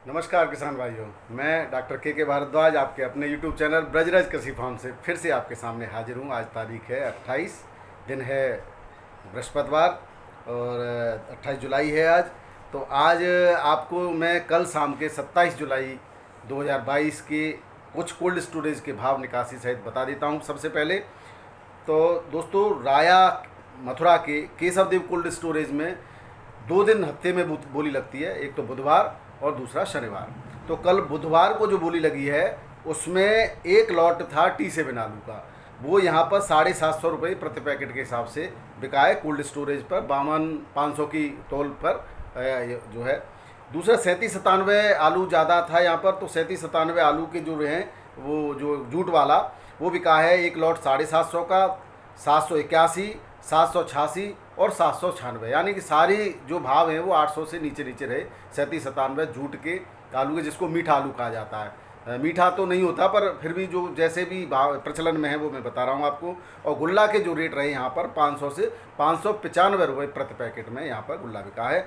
नमस्कार किसान भाइयों। मैं डॉक्टर के भारद्वाज आपके अपने YouTube चैनल ब्रजराज कृषि फार्म से फिर से आपके सामने हाजिर हूँ। आज तारीख है 28, दिन है बृहस्पतिवार और 28 जुलाई है आज। तो आज आपको मैं कल शाम के 27 जुलाई 2022 के कुछ कोल्ड स्टोरेज के भाव निकासी सहित बता देता हूँ। सबसे पहले तो दोस्तों, राया मथुरा के केशव देव कोल्ड स्टोरेज में 2 दिन हफ्ते में बोली लगती है, एक तो बुधवार और दूसरा शनिवार। तो कल बुधवार को जो बोली लगी है उसमें एक लॉट था T7 आलू का, वो यहाँ पर 750 रुपये प्रति पैकेट के हिसाब से बिका है कोल्ड स्टोरेज पर 52,500 की तौल पर जो है। दूसरा 37-97 आलू ज़्यादा था यहाँ पर, तो 37-97 आलू के जो हैं वो जो जूट वाला वो बिका है एक लॉट 750 का, 781, 786 और 796, यानी कि सारी जो भाव हैं वो 800 से नीचे नीचे रहे। 37-97 जूट के आलू के, जिसको मीठा आलू कहा जाता है। मीठा तो नहीं होता पर फिर भी जो जैसे भी भाव प्रचलन में है वो मैं बता रहा हूँ आपको। और गुल्ला के जो रेट रहे यहाँ पर 500 से 595 रुपये प्रति पैकेट में यहाँ पर गुल्ला बिका है।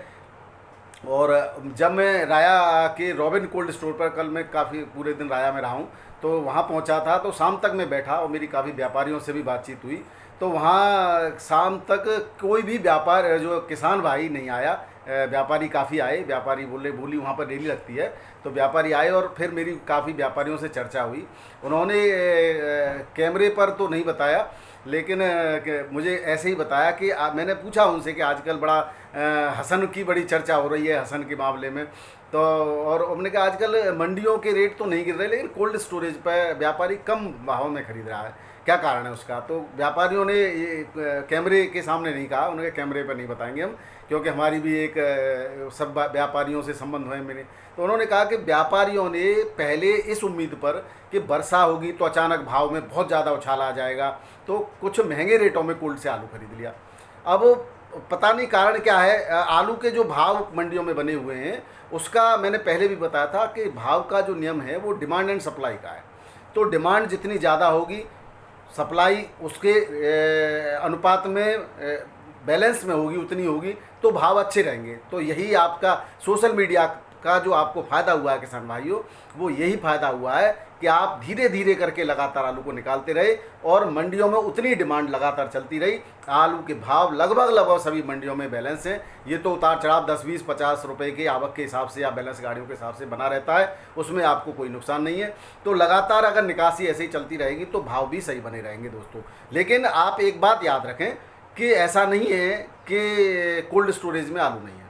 और जब मैं राया के रॉबिन कोल्ड स्टोर पर, कल मैं काफ़ी पूरे दिन राया में रहा हूँ, तो वहाँ पहुँचा था तो शाम तक मैं बैठा और मेरी काफ़ी व्यापारियों से भी बातचीत हुई। तो वहाँ शाम तक कोई भी व्यापार जो किसान भाई नहीं आया। व्यापारी काफ़ी आए, व्यापारी बोली वहाँ पर डेली लगती है, तो व्यापारी आए और फिर मेरी काफ़ी व्यापारियों से चर्चा हुई। उन्होंने कैमरे पर तो नहीं बताया, लेकिन मुझे ऐसे ही बताया कि मैंने पूछा उनसे कि आजकल बड़ा हसन की बड़ी चर्चा हो रही है हसन के मामले में। तो और उन्होंने कहा आजकल मंडियों के रेट तो नहीं गिर रहे, लेकिन कोल्ड स्टोरेज पर व्यापारी कम भाव में खरीद रहा है। क्या कारण है उसका? तो व्यापारियों ने ये कैमरे के सामने नहीं कहा, उन्होंने कैमरे पर नहीं बताएंगे हम, क्योंकि हमारी भी एक सब व्यापारियों से संबंध है मेरे। तो उन्होंने कहा कि व्यापारियों ने पहले इस उम्मीद पर कि वर्षा होगी तो अचानक भाव में बहुत ज़्यादा उछाल आ जाएगा, तो कुछ महंगे रेटों में कोल्ड से आलू खरीद लिया। अब पता नहीं कारण क्या है। आलू के जो भाव मंडियों में बने हुए हैं उसका मैंने पहले भी बताया था कि भाव का जो नियम है वो डिमांड एंड सप्लाई का है। तो डिमांड जितनी ज़्यादा होगी, सप्लाई उसके अनुपात में बैलेंस में होगी, उतनी होगी, तो भाव अच्छे रहेंगे। तो यही आपका सोशल मीडिया का जो आपको फ़ायदा हुआ है किसान भाइयों, वो यही फ़ायदा हुआ है कि आप धीरे धीरे करके लगातार आलू को निकालते रहे और मंडियों में उतनी डिमांड लगातार चलती रही। आलू के भाव लगभग सभी मंडियों में बैलेंस हैं। ये तो उतार चढ़ाव 10, 20, 50 रुपये के आवक के हिसाब से या बैलेंस गाड़ियों के हिसाब से बना रहता है, उसमें आपको कोई नुकसान नहीं है। तो लगातार अगर निकासी ऐसे ही चलती रहेगी तो भाव भी सही बने रहेंगे दोस्तों। लेकिन आप एक बात याद रखें कि ऐसा नहीं है कि कोल्ड स्टोरेज में आलू नहीं है।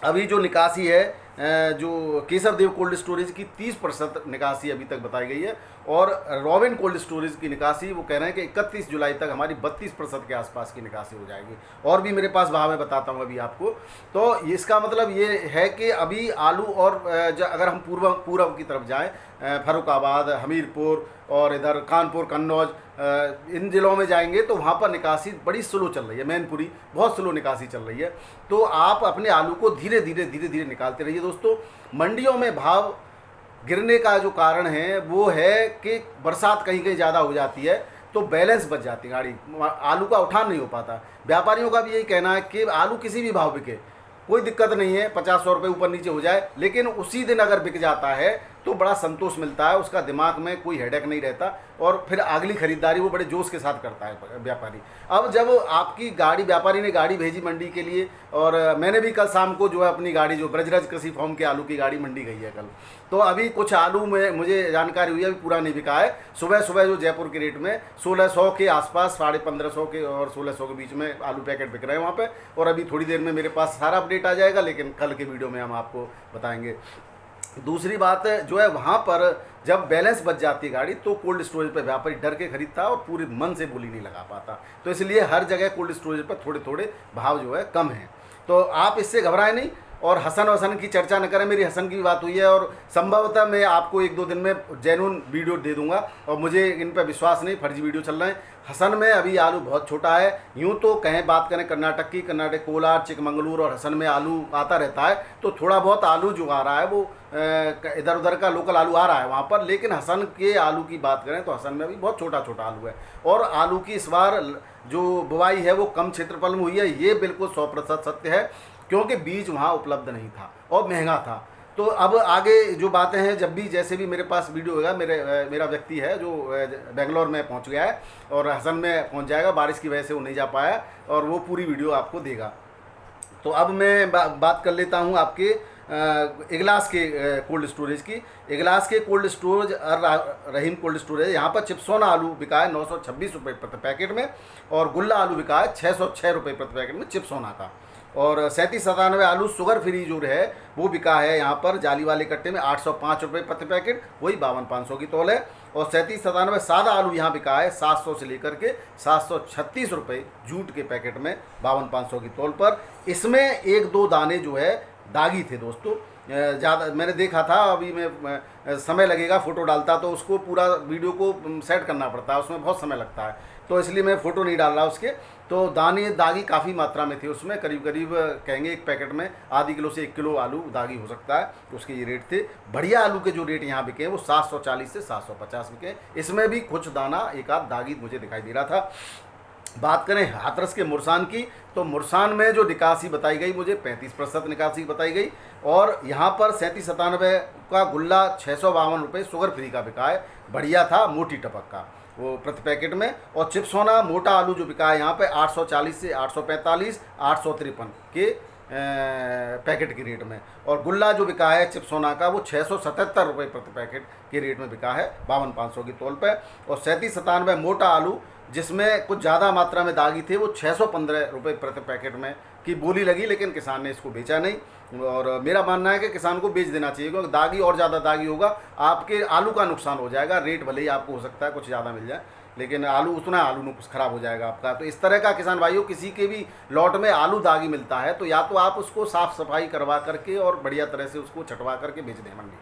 अभी जो निकासी है, जो केशव देव कोल्ड स्टोरेज की 30% निकासी अभी तक बताई गई है, और रॉबिन कोल्ड स्टोरेज की निकासी वो कह रहे हैं कि 31 जुलाई तक हमारी 32% के आसपास की निकासी हो जाएगी। और भी मेरे पास भाव है, बताता हूँ अभी आपको। तो इसका मतलब ये है कि अभी आलू और अगर हम पूर्व की तरफ जाएँ, फर्रुखाबाद, हमीरपुर और इधर कानपुर, कन्नौज, इन ज़िलों में जाएंगे तो वहाँ पर निकासी बड़ी स्लो चल रही है। मैनपुरी बहुत स्लो निकासी चल रही है। तो आप अपने आलू को धीरे धीरे निकालते रहिए दोस्तों। मंडियों में भाव गिरने का जो कारण है वो है कि बरसात कहीं कहीं ज़्यादा हो जाती है तो बैलेंस बच जाती है, गाड़ी आलू का उठान नहीं हो पाता। व्यापारियों का भी यही कहना है कि आलू किसी भी भाव बिके, कोई दिक्कत नहीं है, 50-100 रुपये ऊपर नीचे हो जाए, लेकिन उसी दिन अगर बिक जाता है तो बड़ा संतोष मिलता है, उसका दिमाग में कोई हेडेक नहीं रहता और फिर अगली खरीदारी वो बड़े जोश के साथ करता है व्यापारी। अब जब आपकी गाड़ी, व्यापारी ने गाड़ी भेजी मंडी के लिए, और मैंने भी कल शाम को जो है अपनी गाड़ी, जो ब्रजराज कृषि फार्म के आलू की गाड़ी मंडी गई है कल, तो अभी कुछ आलू में मुझे जानकारी हुई है अभी पूरा नहीं बिका है। सुबह सुबह जो जयपुर के रेट में 1600 के आसपास, 1550 के और 1600 के बीच में आलू पैकेट बिक रहे हैं वहाँ पे। और अभी थोड़ी देर में मेरे पास सारा अपडेट आ जाएगा, लेकिन कल के वीडियो में हम आपको बताएंगे। दूसरी बात जो है, वहाँ पर जब बैलेंस बच जाती है गाड़ी तो कोल्ड स्टोरेज पर व्यापारी डर के खरीदता है और पूरे मन से बोली नहीं लगा पाता। तो इसलिए हर जगह कोल्ड स्टोरेज पर थोड़े थोड़े भाव जो है कम हैं। तो आप इससे घबराएं नहीं और हसन वसन की चर्चा न करें। मेरी हसन की भी बात हुई है और संभवतः मैं आपको 1-2 दिन में जेन्युइन वीडियो दे दूंगा, और मुझे इन पर विश्वास नहीं, फर्जी वीडियो चल रहे हैं। हसन में अभी आलू बहुत छोटा है। यूँ तो कहें बात करें कर्नाटक की, कर्नाटक, कोलार, चिकमंगलूर और हसन में आलू आता रहता है, तो थोड़ा बहुत आलू जो आ रहा है वो इधर उधर का लोकल आलू आ रहा है वहाँ पर। लेकिन हसन के आलू की बात करें तो हसन में अभी बहुत छोटा छोटा आलू है। और आलू की इस बार जो बुवाई है वो कम क्षेत्रफल में हुई है, ये बिल्कुल 100% सत्य है, क्योंकि बीज वहाँ उपलब्ध नहीं था और महंगा था। तो तो अब आगे जो बातें हैं, जब भी जैसे भी मेरे पास वीडियो होगा, मेरा व्यक्ति है जो बेंगलोर में पहुंच गया है और हसन में पहुंच जाएगा, बारिश की वजह से वो नहीं जा पाया, और वो पूरी वीडियो आपको देगा। तो अब मैं बात कर लेता हूं आपके इगलास के कोल्ड स्टोरेज की। इगलास के कोल्ड स्टोरेज रहीम कोल्ड स्टोरेज, यहाँ पर चिप्सोना आलू बिका है 926 रुपये प्रति पैकेट में, और गुल्ला आलू बिका है 606 रुपये प्रति पैकेट में चिप्सोना का। और 3797 आलू शुगर फ्री जो है वो बिका है यहाँ पर जाली वाले कट्टे में 805 रुपये प्रति पैकेट, वही 52,500 की तौल है। और 3797 सादा आलू यहाँ बिका है 700 से लेकर के 736 रुपये जूट के पैकेट में 52,500 की तौल पर। इसमें एक दो दाने जो है दागी थे दोस्तों, ज़्यादा मैंने देखा था, अभी मैं समय लगेगा, फ़ोटो डालता तो उसको पूरा वीडियो को सेट करना पड़ता है, उसमें बहुत समय लगता है, तो इसलिए मैं फ़ोटो नहीं डाल रहा उसके। तो दाने दागी काफ़ी मात्रा में थे उसमें, करीब करीब कहेंगे एक पैकेट में आधी किलो से 1 किलो आलू दागी हो सकता है, तो उसके ये रेट थे। बढ़िया आलू के जो रेट यहाँ बिके वो 740 से 750 बिके, इसमें भी कुछ दाना एक आध दागी मुझे दिखाई दे रहा था। बात करें हाथरस के मुरसान की, तो मुरसान में जो निकासी बताई गई मुझे 35% निकासी बताई गई, और यहाँ पर 3797 का गुल्ला 652 रुपये शुगर फ्री का बिका है, बढ़िया था, मोटी टपक का वो प्रति पैकेट में। और चिप्सोना मोटा आलू जो बिका है यहाँ पे 840 से 845, 853 के पैकेट के रेट में, और गुल्ला जो बिका है चिप्सोना का वो 677 रुपये प्रति पैकेट के रेट में बिका है 52,500 की तौल पे। और 3797 मोटा आलू जिसमें कुछ ज़्यादा मात्रा में दागी थे वो 615 रुपये प्रति पैकेट में की बोली लगी, लेकिन किसान ने इसको बेचा नहीं। और मेरा मानना है कि किसान को बेच देना चाहिए, क्योंकि दागी और ज़्यादा दागी होगा आपके आलू का नुकसान हो जाएगा। रेट भले ही आपको हो सकता है कुछ ज़्यादा मिल जाए, लेकिन आलू उतना आलू कुछ ख़राब हो जाएगा आपका। तो इस तरह का किसान भाइयों, किसी के भी लॉट में आलू दागी मिलता है तो या तो आप उसको साफ़ सफाई करवा करके और बढ़िया तरह से उसको छटवा करके बेच दें मंडी,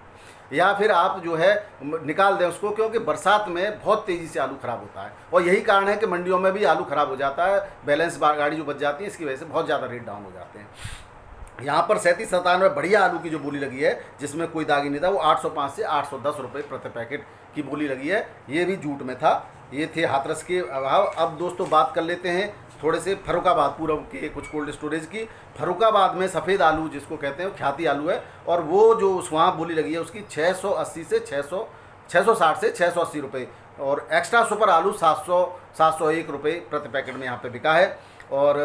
या फिर आप जो है निकाल दें उसको, क्योंकि बरसात में बहुत तेज़ी से आलू ख़राब होता है, और यही कारण है कि मंडियों में भी आलू ख़राब हो जाता है। बैलेंस गाड़ी जो बच जाती है इसकी वजह से बहुत ज़्यादा रेट डाउन हो जाते हैं। यहाँ पर 3797 बढ़िया आलू की जो बोली लगी है जिसमें कोई दागी नहीं था, वो 805 से 810 रुपये प्रति पैकेट की बोली लगी है, ये भी जूट में था। ये थे हाथरस के अभाव। अब दोस्तों बात कर लेते हैं थोड़े से फर्रुखाबाद पूर्व के कुछ कोल्ड स्टोरेज की। फर्रुखाबाद में सफ़ेद आलू जिसको कहते हैं ख्याति आलू है, और वो जो वहाँ बोली लगी है उसकी 680 से 660 से 680 रुपये, और एक्स्ट्रा सुपर आलू 701 रुपये प्रति पैकेट में यहाँ पे बिका है। और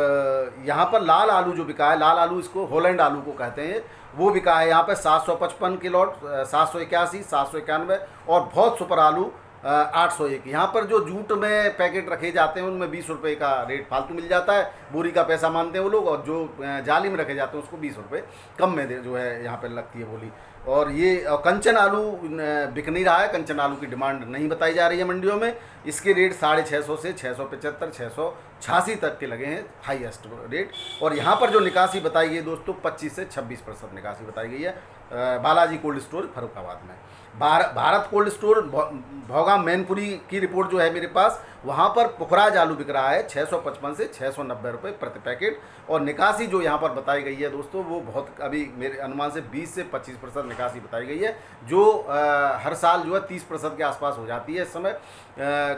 यहाँ पर लाल आलू जो बिका है, लाल आलू इसको हॉलैंड आलू को कहते हैं, वो बिका है यहाँ पे 755 की लॉट, 781, 791, और बहुत सुपर आलू 801। यहाँ पर जो जूट में पैकेट रखे जाते हैं उनमें 20 रुपये का रेट फालतू मिल जाता है, बोरी का पैसा मानते हैं वो लोग, और जो जाली में रखे जाते हैं उसको 20 रुपये कम में जो है यहाँ पर लगती है बोली। और ये कंचन आलू बिक नहीं रहा है, कंचन आलू की डिमांड नहीं बताई जा रही है मंडियों में। इसके रेट 650 से 675, 686 तक के लगे हैं हाईएस्ट रेट। और यहाँ पर जो निकासी बताई गई दोस्तों 25 से 26% निकासी बताई गई है बालाजी कोल्ड स्टोर फर्रुखाबाद में। भारत कोल्ड स्टोर भोगा मैनपुरी की रिपोर्ट जो है मेरे पास, वहाँ पर पुखराज आलू बिक रहा है 655 से 690 रुपये प्रति पैकेट। और निकासी जो यहाँ पर बताई गई है दोस्तों वो बहुत, अभी मेरे अनुमान से 20 से 25% निकासी बताई गई है, जो हर साल जो है 30% के आसपास हो जाती है इस समय।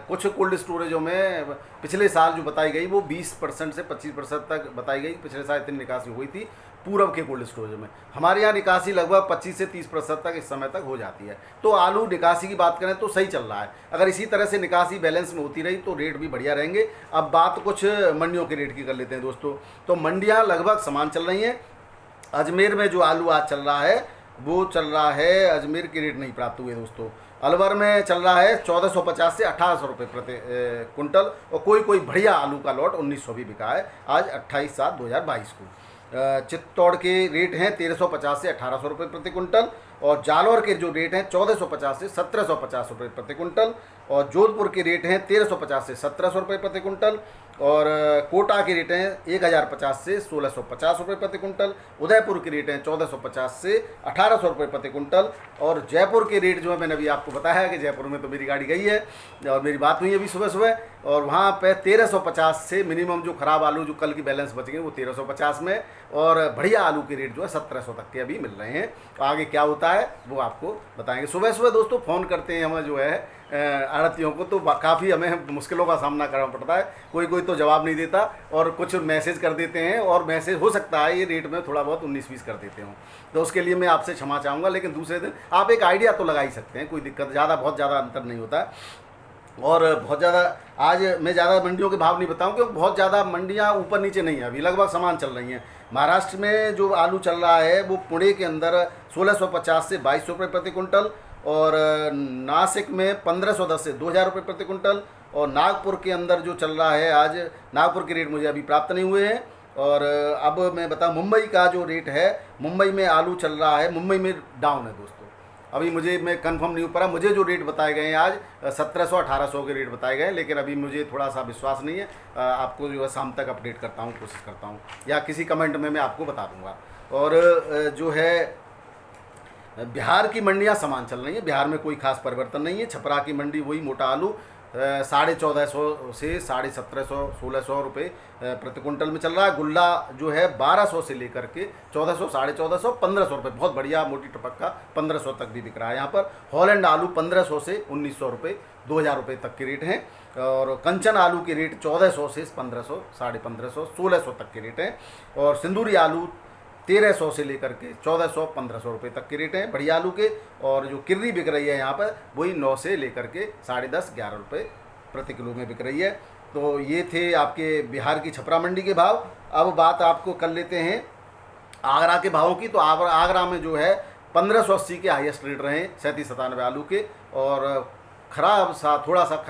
कुछ कोल्ड स्टोरेजों में पिछले साल जो बताई गई वो 20% से 25% तक बताई गई, पिछले साल इतनी निकासी हुई थी पूरब के कोल्ड स्टोरेज में। हमारे यहाँ निकासी लगभग 25 से 30% तक इस समय तक हो जाती है। तो आलू निकासी की बात करें तो सही चल रहा है, अगर इसी तरह से निकासी बैलेंस में होती रही तो रेट भी बढ़िया रहेंगे। अब बात कुछ मंडियों के रेट की कर लेते हैं दोस्तों। तो मंडियाँ लगभग समान चल रही हैं। अजमेर में जो आलू आज चल रहा है वो चल रहा है, अजमेर के रेट नहीं प्राप्त हुए दोस्तों, अलवर में चल रहा है 1450 से 1800 रुपये प्रति कुंटल, और कोई बढ़िया आलू का लॉट 1900 भी बिका है आज 28/7/2022 को। चित्तौड़ के रेट हैं 1350 से 1800 रुपये प्रति कुंटल, और जालौर के जो रेट हैं 1450 से 1750 रुपये प्रति कुंटल, और जोधपुर के रेट हैं 1350 से 1700 रुपये प्रति कुंटल, और कोटा के रेट हैं 1050 से 1650 रुपये प्रति कुंटल, उदयपुर के रेट हैं 1450 से 1800 रुपये प्रति कुंटल, और जयपुर के रेट जो है मैंने अभी आपको बताया है कि जयपुर में तो मेरी गाड़ी गई है और मेरी बात हुई है अभी सुबह सुबह, और वहाँ पे 1350 से मिनिमम जो ख़राब आलू जो कल की बैलेंस बच गए वो 1350 में, और बढ़िया आलू के रेट जो है 1700 तक के अभी मिल रहे हैं। तो आगे क्या होता है वो आपको बताएंगे। सुबह सुबह दोस्तों फ़ोन करते हैं हमें जो है आड़तियों को, तो काफ़ी हमें मुश्किलों का सामना करना पड़ता है। कोई कोई तो जवाब नहीं देता और कुछ मैसेज कर देते हैं, और मैसेज हो सकता है ये रेट में थोड़ा बहुत 19-20 कर देते हो, तो उसके लिए मैं आपसे क्षमा चाहूँगा। लेकिन दूसरे दिन आप एक आइडिया तो लगा ही सकते हैं, कोई दिक्कत बहुत ज़्यादा अंतर नहीं होता है। और बहुत ज़्यादा आज मैं ज़्यादा मंडियों के भाव नहीं बताऊं, क्योंकि बहुत ज़्यादा मंडियां ऊपर नीचे नहीं है, अभी लगभग समान चल रही हैं। महाराष्ट्र में जो आलू चल रहा है वो पुणे के अंदर 1650 से 2200 रुपये प्रति कुंटल, और नासिक में 1510 से 2000 रुपये प्रति कुंटल, और नागपुर के अंदर जो चल रहा है आज, नागपुर के रेट मुझे अभी प्राप्त नहीं हुए हैं। और अब मैं बताऊँ मुंबई का जो रेट है, मुंबई में आलू चल रहा है, मुंबई में डाउन है दोस्तों। अभी मुझे मैं कंफर्म नहीं हो पा रहा, मुझे जो रेट बताए गए हैं आज 1700-1800 के रेट बताए गए हैं, लेकिन अभी मुझे थोड़ा सा विश्वास नहीं है। आपको जो है शाम तक अपडेट करता हूँ, कोशिश करता हूँ, या किसी कमेंट में मैं आपको बता दूँगा। और जो है बिहार की मंडियाँ समान चल रही हैं, बिहार में कोई खास परिवर्तन नहीं है। छपरा की मंडी वही मोटा आलू 1450 से 1750 1600 रुपये प्रति कुंटल में चल रहा है। गुल्ला जो है 1200 से लेकर के 1400 1450 1500 रुपये, बहुत बढ़िया मोटी टपक का 1500 तक भी बिक रहा है यहाँ पर। हॉलैंड आलू 1500 से 1900 रुपये 2000 रुपये तक के रेट हैं। और कंचन आलू के रेट 1400 से 1500 1550 1600 तक के रेट हैं। और सिंदूरी आलू 1300 से लेकर के 1400 1500 रुपये तक के रेट हैं बढ़िया आलू के। और जो किर्री बिक रही है यहाँ पर वही 9 से लेकर के 10.5-11 रुपये प्रति किलो में बिक रही है। तो ये थे आपके बिहार की छपरा मंडी के भाव। अब बात आपको कर लेते हैं आगरा के भावों की। तो आगरा में जो है 1580 के हाईएस्ट रेट रहे 37-97 आलू के, और खराब सा थोड़ा सा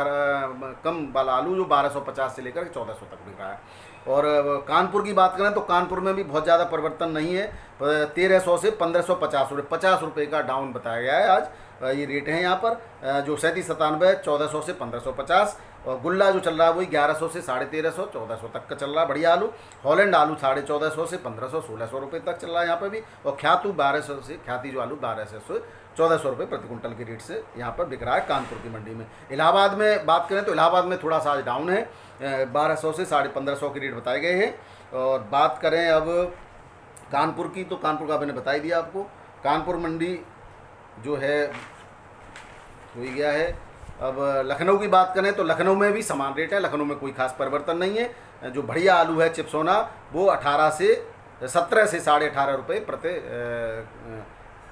कम वाला आलू जो 1250 से लेकर 1400 तक बिक रहा है। और कानपुर की बात करें तो कानपुर में भी बहुत ज़्यादा परिवर्तन नहीं है, 1300 से 1550 रुपये 50 रुपये का डाउन बताया गया है आज। ये रेट हैं यहाँ पर जो 37-97 1400 से 1550। और गुल्ला जो चल रहा है वही 1100 से 1350 1400 तक का चल रहा है बढ़िया आलू। हॉलैंड आलू 1450 से 1500 1600 रुपये तक चल रहा है यहाँ पर भी। और ख्यातू 1200 से ख्याति जो आलू 1200 से 1400 रुपये प्रति कुंटल के रेट से यहाँ पर बिक रहा है कानपुर की मंडी में। इलाहाबाद में बात करें तो इलाहाबाद में थोड़ा सा आज डाउन है, 1200 से 1550 के रेट बताए गए हैं। और बात करें अब कानपुर की, तो कानपुर का मैंने बता ही दिया आपको। कानपुर मंडी जो है हो ही गया है। अब लखनऊ की बात करें तो लखनऊ में भी समान रेट है, लखनऊ में कोई खास परिवर्तन नहीं है। जो बढ़िया आलू है चिप्सोना वो 17 से 18.5 रुपये प्रति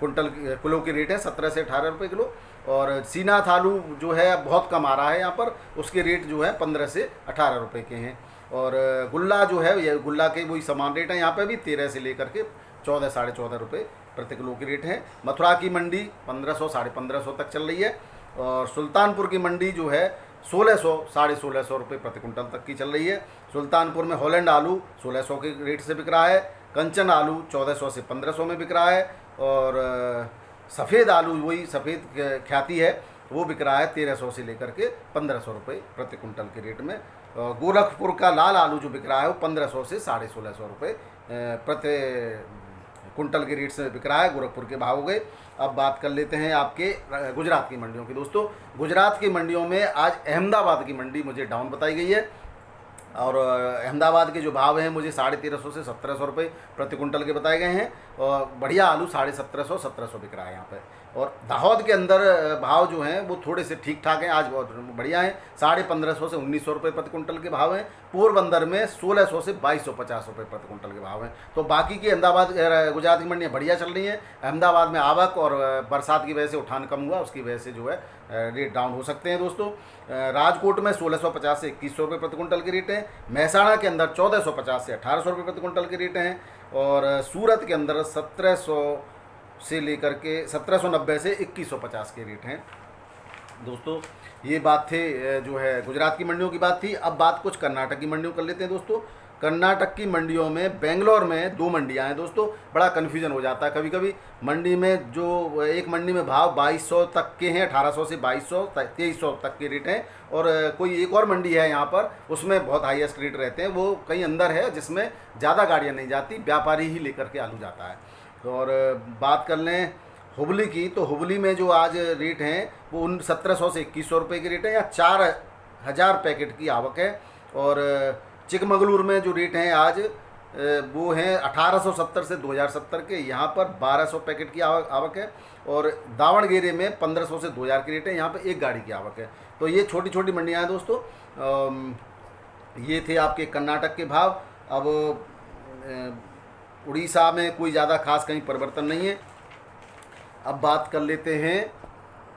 कुंटल किलो की रेट है, 17 से 18 रुपये किलो। और सीनाथ आलू जो है बहुत कम आ रहा है यहाँ पर, उसके रेट जो है 15 से 18 रुपये के हैं। और गुल्ला जो है ये गुल्ला के वही समान रेट है यहाँ पे भी, 13 से लेकर के 14 14.5 रुपये प्रति किलो की रेट है। मथुरा की मंडी 1500 1550 तक चल रही है। और सुल्तानपुर की मंडी जो है 1600 1650 रुपये प्रति कुंटल तक की चल रही है। सुल्तानपुर में हॉलैंड आलू 1600 के रेट से बिक रहा है। कंचन आलू 1400 से 1500 में बिक रहा है। और सफ़ेद आलू वही सफ़ेद ख्याति है वो बिक रहा है 1300 से लेकर के 1500 रुपये प्रति कुंटल के रेट में। गोरखपुर का लाल आलू जो बिक रहा है वो 1500 से 1650 रुपये प्रति कुंटल के रेट से बिक रहा है। गोरखपुर के भाव हो गए। अब बात कर लेते हैं आपके गुजरात की मंडियों की। दोस्तों गुजरात की मंडियों में आज अहमदाबाद की मंडी मुझे डाउन बताई गई है। और अहमदाबाद के जो भाव हैं मुझे 1350 से 1700 रुपये प्रति कुंटल के बताए गए हैं। और बढ़िया आलू 1750 1700 बिक रहा है यहाँ पे। और दाहोद के अंदर भाव जो हैं वो थोड़े से ठीक ठाक हैं, आज बहुत बढ़िया हैं, 1550 से 1900 रुपये प्रति कुंटल के भाव हैं। पोरबंदर में 1600 से 2250 रुपये प्रति कुंटल के भाव हैं। तो बाकी की अहमदाबाद गुजरात की मंडियाँ बढ़िया चल रही हैं। अहमदाबाद में आवक और बरसात की वजह से उठान कम हुआ, उसकी वजह से जो है रेट डाउन हो सकते हैं दोस्तों। राजकोट में 1650 से 2100 रुपये प्रति कुंटल के रेट हैं। महसाणा के अंदर 1450 से 1800 रुपये प्रति कुंटल के रेट हैं। और सूरत के अंदर 1700 से लेकर के 1790 से 2150 के रेट हैं दोस्तों। ये बात थे जो है गुजरात की मंडियों की बात थी। अब बात कुछ कर्नाटक की मंडियों कर लेते हैं दोस्तों। कर्नाटक की मंडियों में बेंगलोर में 2 मंडियां हैं दोस्तों, बड़ा कन्फ्यूजन हो जाता है कभी कभी मंडी में। जो एक मंडी में भाव 2200 तक के हैं, 1800 से 2200 2300 तक के रेट हैं। और कोई एक और मंडी है यहाँ पर, उसमें बहुत हाईएस्ट रेट रहते हैं, वो कहीं अंदर है जिसमें ज़्यादा गाड़ियाँ नहीं जाती, व्यापारी ही लेकर के आलू जाता है। और बात कर लें हुबली की, तो हुबली में जो आज रेट हैं वो 1700 से 2100 रुपये के रेट है, या 4000 पैकेट की आवक है। और चिकमगलूर में जो रेट हैं आज वो हैं 1870 से 2070 के। यहाँ पर 1200 पैकेट की आवक है और दावणगेरे में 1500 से 2000 की रेट है। यहाँ पे एक गाड़ी की आवक है। तो ये छोटी छोटी मंडियाँ हैं दोस्तों। ये थे आपके कर्नाटक के भाव। अब उड़ीसा में कोई ज़्यादा खास कहीं परिवर्तन नहीं है। अब बात कर लेते हैं